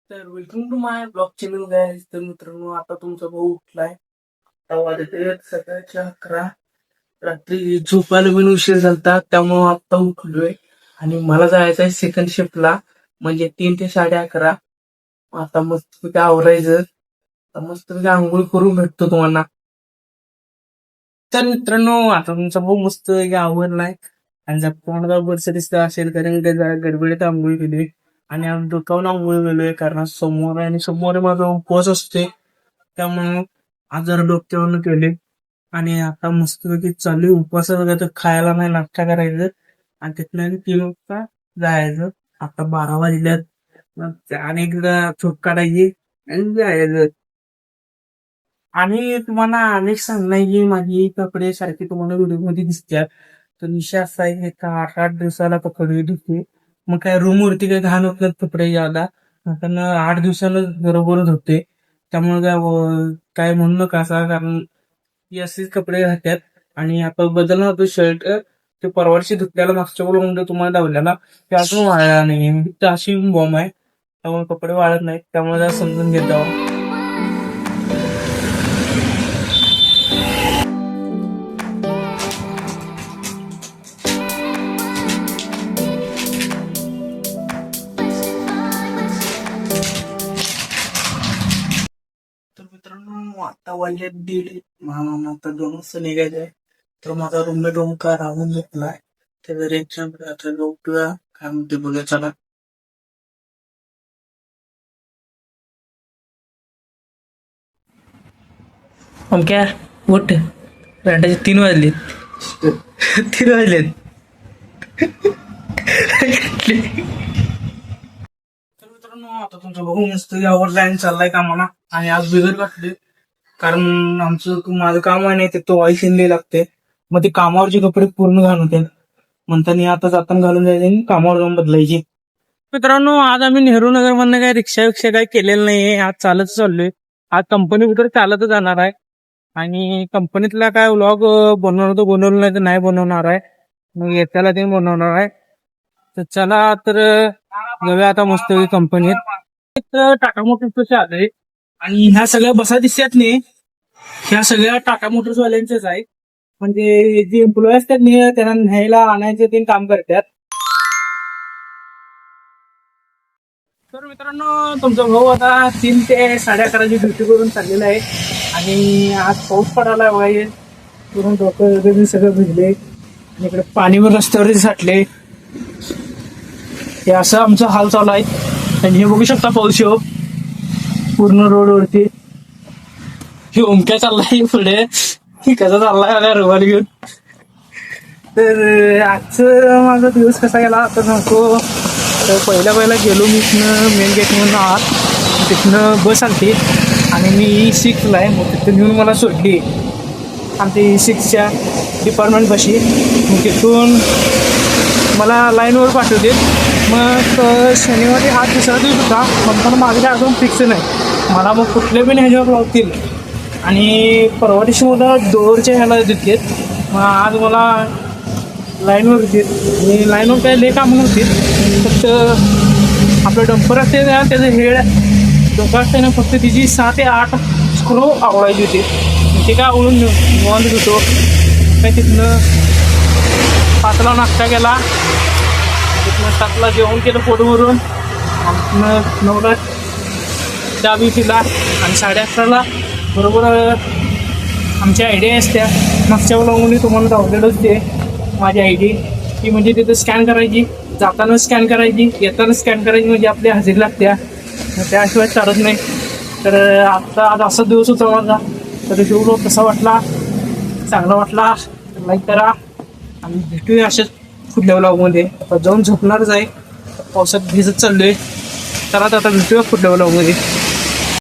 तर welcome to my blog channel guys. तर मित्रांनो, आता तुमचा भाऊ उठलाय. आता वाजते सकाळच्या 11. रात्री झोपायला पण उशीर झालता, त्यामुळं आता उठलोय आणि मला जायचं आहे सेकंड शिफ्टला, म्हणजे 3 ते 11:30. आता मस्त आवरायचं. आता मस्त आंघोळ करून भेटतो तुम्हाला. तर मित्रांनो, आता तुमचा भाऊ मस्त आवरलाय आणि जर कोणाला बरस दिसत असेल कारण जरा गडबडीत आंघोळ केली आणि आज डोकावून आंघोळ केलोय कारण सोमवार आहे आणि सोमवारी माझा उपवास असते, त्यामुळं आज जरा डोक्यावरून केले. आणि आता मस्तपैकी चालू आहे उपवास वगैरे, तर खायला नाही नाश्ता करायचं आणि तिथनं 3 वाजता जायचं. आता 12 वाजल्यात. मग अनेकदा झोप काढायची आणि जायचं. आणि तुम्हाला अनेक सांगणार की माझी कपडे सारखे तुम्हाला व्हिडिओ मध्ये दिसतात. तर विषय असा आहे का 8-8 दिवसाला कपडे धुते. मग काय रूम वरती काही घाण होत नाहीत कपडे यायला, कारण 8 दिवसाला बरोबरच होते. त्यामुळे काय म्हणू नका असा, कारण ही असेच कपडे राहतात. आणि आता बदलणार होतो शर्ट, ते परवाशी धुतल्याला मागच्या म्हणजे तुम्हाला लावलेला ते अजून वाळला नाही. तर अशी बॉम्ब आहे, त्यामुळे कपडे वाळत नाहीत. त्यामुळे जरा समजून घेत जावं. तर मित्रांनो, आता वाजले 1:30. मला आता 2 वाजता निघायचंय. तर माझा रूममेट ओमकार राहून घेतलाय. त्याचा रिएक्शन उठूया काय म्हणते बघा, चला. ओमक्या, उठ. रांडाचे 3 वाजलेत. 3 वाजलेत. तर मित्रांनो, आता तुमचा भाऊ मस्त आवडलाय आणि चाललाय कामाला. आणि आज बिगर घातले कारण माझं काम आहे नाही ते तो ऑइल शिनले लागते. मग ते कामावरचे कपडे पूर्ण घालून होते, म्हणताना आता जाताना घालून जायचे आणि कामावर जाऊन बदलायची. मित्रांनो, आज आम्ही नेहरू नगर मधनं काही रिक्षा विक्षा काही केलेलं नाहीये. आज चालत चाललोय. आज कंपनी कुठे चालत जाणार आहे आणि कंपनीतला काय व्लॉग बनवणार तो बनवलं, नाही तर नाही बनवणार आहे. मग येत्याला ते बनवणार आहे. तर चला, तर जाऊया आता मस्त कंपनीत. टाटा मोटर्सचे आले आणि ह्या सगळ्या बसा दिसतात नाही, ह्या सगळ्या टाटा मोटर्स वाल्यांच्याच आहेत. म्हणजे जे एम्प्लॉई असतात नाही, त्यांना न्यायला आणायचे ते काम करतात. तर मित्रांनो, तुमचा भाऊ आता 3 ते 11:30ची ड्युटी करून चाललेला आहे. आणि आज पाऊस पडायला पाहिजे करून डोकं वगैरे सगळं भिजले आणि इकडे पाणी पण रस्त्यावरती साठले. हे असं आमचा हाल चालू आहे. आणि हे बघू शकता पाऊस हो पूर्ण रोडवरती. हे ओमक्या चाललाय पुढे, कसा चाललाय बघा रुमाल घेऊन. तर आजचं माझा दिवस कसा गेला आता सांगतो. तर पहिला गेलो मी इथनं मेन गेट म्हणून आत, तिथनं बस आलती आणि मी E6ला आहे. मग तिथं नेऊन मला सोडली आमच्या E6च्या डिपार्टमेंट पाशी. मग तिथून मला लाईनवर पाठवते. मग शनिवारी हा दुसरा दिवस होता, म्हणताना माझं अजून फिक्स नाही. मला मग कुठल्या पण ह्याच्यावर लावतील आणि परवा दिवशी मला डोअरच्या ह्याला देतात. मग आज मला लाईनवर देतात आणि लाईनवर काय लय कामं नव्हती. फक्त आपलं डंपर असते ना, त्याचं हेड डोकं असते ना, फक्त तिची 6 ते 8 स्क्रू आवडायची होती. ते काय आवडून निवांत होतो. काय तिथनं 5ला नाश्ता केला, तिथनं 7ला जेवण केलं पोटभरून, 9ला चहा बी पिला आणि 11:30ला बरोबर आमची आय डी असत्या. मागच्या वेळेला तुम्हाला दाखवलेलंच ते माझी आय डी. ती म्हणजे तिथं स्कॅन करायची, जाताना स्कॅन करायची, येताना स्कॅन करायची, म्हणजे आपली हजेरी लागत्या. त्याशिवाय चालत नाही. तर आता आज असा दिवस होता माझा. तर जेवढं कसा वाटला, चांगला वाटला लाईक करा आणि भेटूया अशाच पुढल्या व्लॉगमध्ये. आता जाऊन झोपणारच आहे, पावसात भिजत चाललोय. तर आता भेटूया पुढल्या व्लॉगमध्ये.